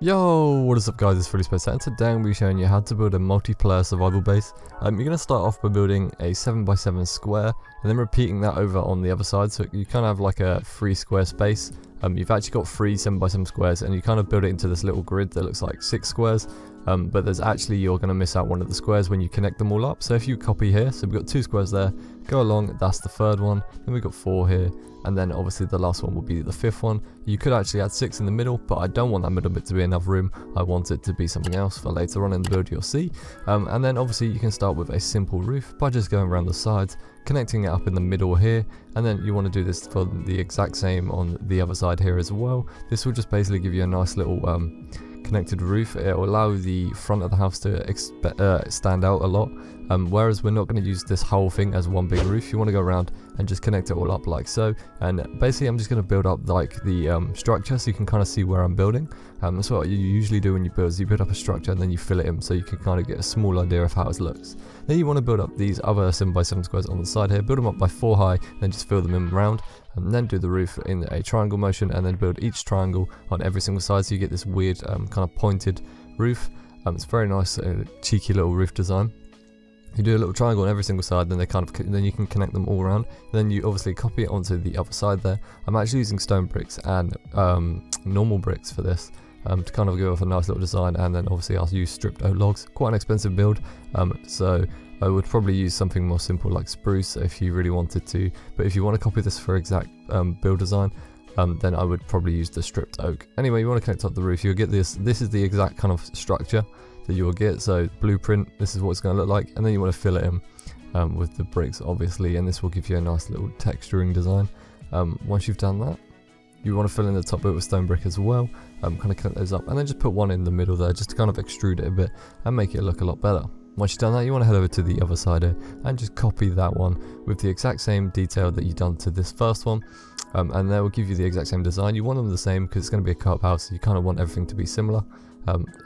Yo, what is up guys, it's FullySpaced and today I'm going to be showing you how to build a multiplayer survival base. You're going to start off by building a 7x7 square and then repeating that over on the other side, so you kind of have like a 3 square space. You've actually got 3 7x7 squares and you kind of build it into this little grid that looks like 6 squares. But there's actually, you're going to miss out one of the squares when you connect them all up. So if you copy here, so we've got 2 squares there, go along, that's the 3rd one, then we've got 4 here, and then obviously the last one will be the 5th one. You could actually add 6 in the middle, but I don't want that middle bit to be enough room. I want it to be something else for later on in the build, you'll see. And then obviously you can start with a simple roof by just going around the sides, connecting it up in the middle here, and then you want to do this for the exact same on the other side here as well. This will just basically give you a nice little connected roof. It will allow the front of the house to stand out a lot, whereas we're not going to use this whole thing as one big roof. You want to go around and just connect it all up like so, and basically I'm just going to build up like the structure so you can kind of see where I'm building. That's what you usually do when you build, is you build up a structure and then you fill it in so you can kind of get a small idea of how it looks. Then you want to build up these other 7x7 squares on the side here, build them up by 4 high, and then just fill them in around, and then do the roof in a triangle motion, and then build each triangle on every single side so you get this weird kind of pointed roof. It's very nice, cheeky little roof design. You do a little triangle on every single side, then then you can connect them all around. Then you obviously copy it onto the other side there. I'm actually using stone bricks and normal bricks for this, to kind of give off a nice little design, and then obviously I'll use stripped oak logs. Quite an expensive build, so I would probably use something more simple like spruce if you really wanted to, but if you want to copy this for exact build design, then I would probably use the stripped oak. Anyway, you want to connect up the roof, you'll get this is the exact kind of structure that you will get, so blueprint, this is what it's going to look like, and then you want to fill it in with the bricks obviously, and this will give you a nice little texturing design. Once you've done that, you want to fill in the top bit with stone brick as well, kind of connect those up, and then just put one in the middle there just to kind of extrude it a bit and make it look a lot better. Once you've done that, you want to head over to the other side here and just copy that one with the exact same detail that you've done to this first one, and that will give you the exact same design. You want them the same because it's going to be a co-op house, so you kind of want everything to be similar,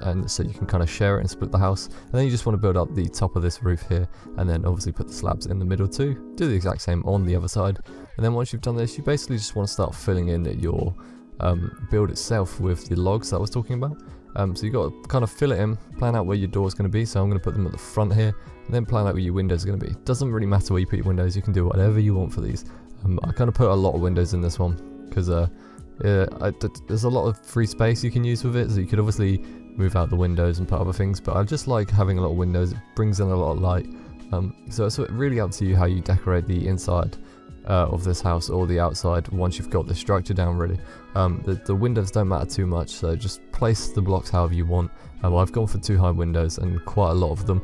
and so you can kind of share it and split the house. And then you just want to build up the top of this roof here, and then obviously put the slabs in the middle too. Do the exact same on the other side, and then once you've done this, you basically just want to start filling in your build itself with the logs that I was talking about. So you got to kind of fill it in, plan out where your door is going to be. So I'm going to put them at the front here, and then plan out where your windows are going to be. Doesn't really matter where you put your windows, you can do whatever you want for these. I kind of put a lot of windows in this one because there's a lot of free space you can use with it, so you could obviously move out the windows and put other things, but I just like having a lot of windows. It brings in a lot of light, so it's really up to you how you decorate the inside of this house or the outside once you've got the structure down really. The windows don't matter too much, so just place the blocks however you want. I've gone for 2 high windows and quite a lot of them.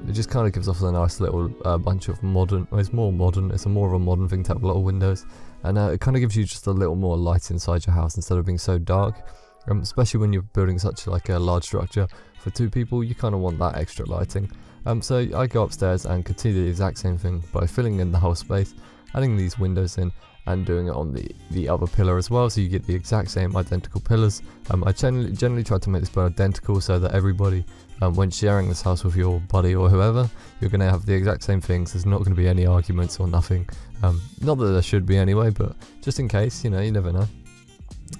It just kind of gives off a nice little bunch of modern, well, it's more modern, it's more of a modern thing to have a lot of windows, and it kind of gives you just a little more light inside your house instead of being so dark, especially when you're building such like a large structure for 2 people. You kind of want that extra lighting. So I go upstairs and continue the exact same thing by filling in the whole space, adding these windows in, and doing it on the other pillar as well, so you get the exact same identical pillars. I generally try to make this build identical so that everybody, when sharing this house with your buddy or whoever, you're going to have the exact same things. There's not going to be any arguments or nothing. Not that there should be anyway, but just in case, you know, you never know.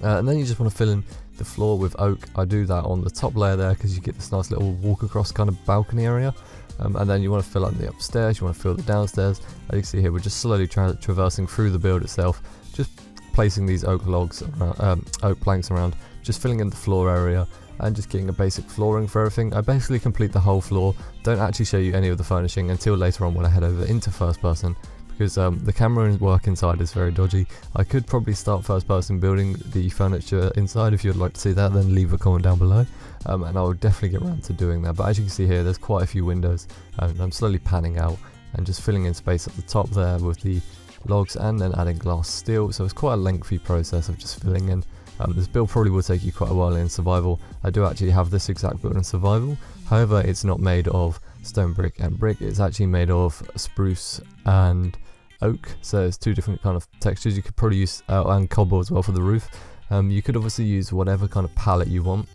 And then you just want to fill in the floor with oak. I do that on the top layer there because you get this nice little walk across kind of balcony area. And then you want to fill out the upstairs, you want to fill the downstairs. As you can see here, we're just slowly traversing through the build itself, just placing these oak logs around, oak planks around, just filling in the floor area and just getting a basic flooring for everything. I basically complete the whole floor, don't actually show you any of the furnishing until later on when I head over into first person, because the camera work inside is very dodgy. I could probably start first person building the furniture inside. If you'd like to see that, then leave a comment down below, and I will definitely get around to doing that. But as you can see here, there's quite a few windows, and I'm slowly panning out and just filling in space at the top there with the logs, and then adding glass steel. So it's quite a lengthy process of just filling in. This build probably will take you quite a while in survival. I do actually have this exact build in survival, however it's not made of stone brick and brick, it's actually made of spruce and oak, so it's 2 different kind of textures. You could probably use and cobble as well for the roof. You could obviously use whatever kind of palette you want,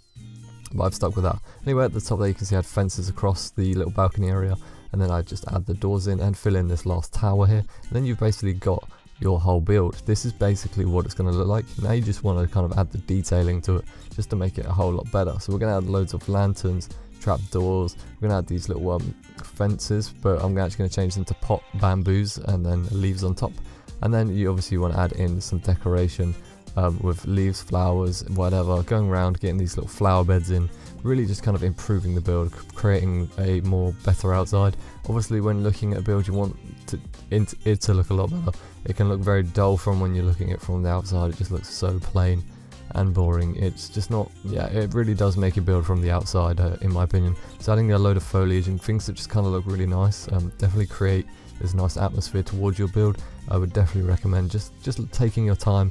but I've stuck with that. Anyway, at the top there you can see I had fences across the little balcony area, and then I just add the doors in and fill in this last tower here, and then you've basically got your whole build. This is basically what it's going to look like. Now you just want to kind of add the detailing to it just to make it a whole lot better. So we're going to add loads of lanterns, trapdoors, we're going to add these little fences, but I'm actually going to change them to pot bamboos and then leaves on top. And then you obviously want to add in some decoration with leaves, flowers, whatever, going around, getting these little flower beds in, really just kind of improving the build, creating a more better outside. Obviously when looking at a build you want it to look a lot better. It can look very dull from when you're looking at it from the outside, it just looks so plain and boring. It's just not, yeah, it really does make a build from the outside in my opinion. So adding a load of foliage and things that just kind of look really nice, definitely create this nice atmosphere towards your build. I would definitely recommend just taking your time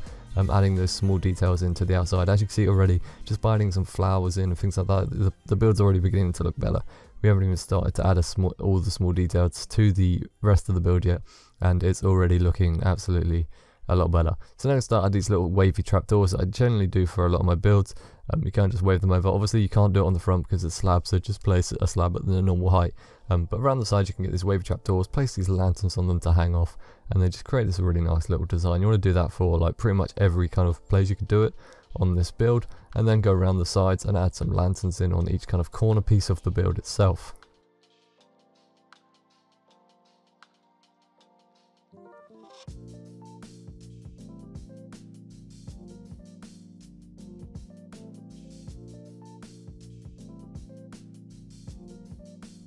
adding those small details into the outside. As you can see already, just by adding some flowers in and things like that, the build's already beginning to look better. We haven't even started to add all the small details to the rest of the build yet, and it's already looking absolutely a lot better. So now I'm going to start add these little wavy trapdoors that I generally do for a lot of my builds. You can't just wave them over. Obviously you can't do it on the front because it's slab, so just place a slab at the normal height. But around the side you can get these wavy trapdoors, place these lanterns on them to hang off, and they just create this really nice little design. You want to do that for like pretty much every kind of place you could do it on this build, and then go around the sides and add some lanterns in on each kind of corner piece of the build itself.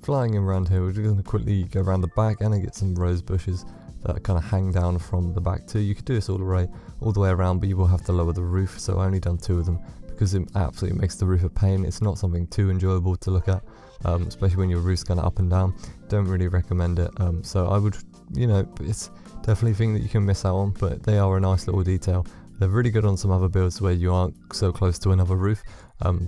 Flying around here, we're just going to quickly go around the back and then get some rose bushes that kind of hang down from the back too. You could do this all the way around, but you will have to lower the roof, so I only done 2 of them because it absolutely makes the roof a pain. It's not something too enjoyable to look at, especially when your roof's kind of up and down. Don't really recommend it. So I would, you know, it's definitely a thing that you can miss out on, but they are a nice little detail. They're really good on some other builds where you aren't so close to another roof,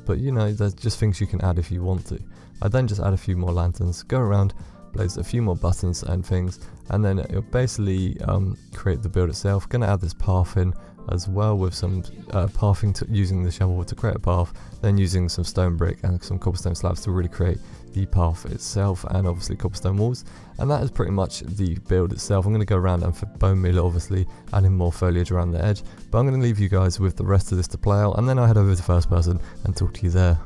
but you know, there's just things you can add if you want to. I then just add a few more lanterns, go around, place a few more buttons and things, and then it'll basically create the build itself. Gonna add this path in as well with some pathing using the shovel to create a path, then using some stone brick and some cobblestone slabs to really create the path itself, and obviously cobblestone walls. And that is pretty much the build itself. I'm going to go around and for bone meal, obviously adding more foliage around the edge, but I'm going to leave you guys with the rest of this to play out, and then I'll head over to first person and talk to you there.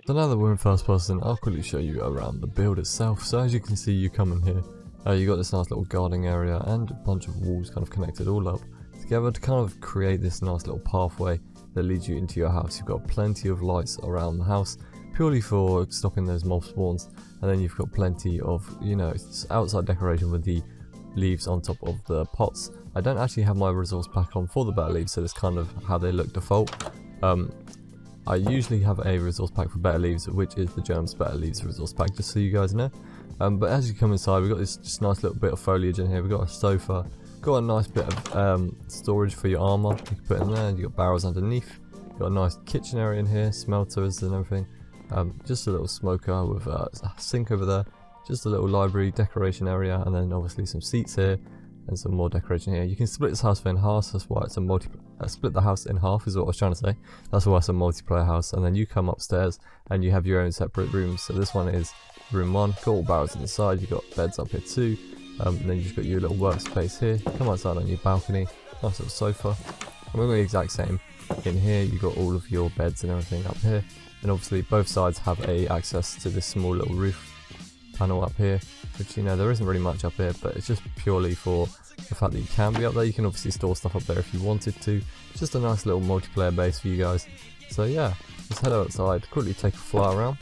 So now that we're in first person, I'll quickly show you around the build itself. So as you can see, you come in here, you got this nice little gardening area and a bunch of walls kind of connected all up together to kind of create this nice little pathway that leads you into your house. You've got plenty of lights around the house, purely for stopping those mob spawns, and then you've got plenty of, you know, outside decoration with the leaves on top of the pots. I don't actually have my resource pack on for the better leaves, so that's kind of how they look default. I usually have a resource pack for better leaves, which is the Germ's better leaves resource pack, just so you guys know. But as you come inside, we've got this just nice little bit of foliage in here. We've got a sofa, got a nice bit of storage for your armor you can put in there. You've got barrels underneath, you've got a nice kitchen area in here, smelters and everything. Just a little smoker with a sink over there, just a little library decoration area, and then obviously some seats here and some more decoration here. You can split this house in half, that's why it's a split the house in half is what I was trying to say. That's why it's a multiplayer house. And then you come upstairs and you have your own separate rooms. So this one is room 1, got all barrels on the side, you've got beds up here too, and then you've got your little workspace here. Come outside on your balcony, nice little sofa, and we're the exact same in here. You've got all of your beds and everything up here, and obviously both sides have access to this small little roof panel up here, which, you know, there isn't really much up here, but it's just purely for the fact that you can be up there. You can obviously store stuff up there if you wanted to. It's just a nice little multiplayer base for you guys. So yeah, let's head outside, quickly take a fly around.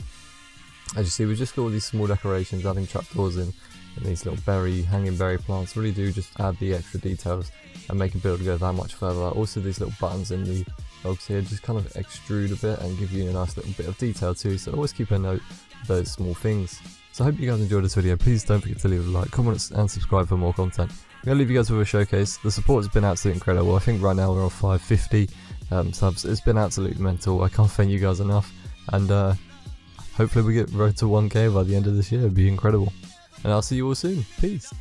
As you see, we just got all these small decorations, adding trapdoors in, and these little hanging berry plants really do just add the extra details and make a build go that much further. Also, these little buttons in the logs here just kind of extrude a bit and give you a nice little bit of detail too, so always keep a note of those small things. So I hope you guys enjoyed this video. Please don't forget to leave a like, comment and subscribe for more content, going to leave you guys with a showcase. The support has been absolutely incredible. I think right now we're on 550 subs. It's been absolutely mental. I can't thank you guys enough, and hopefully we get road to 1k by the end of this year. It'd be incredible. And I'll see you all soon. Peace.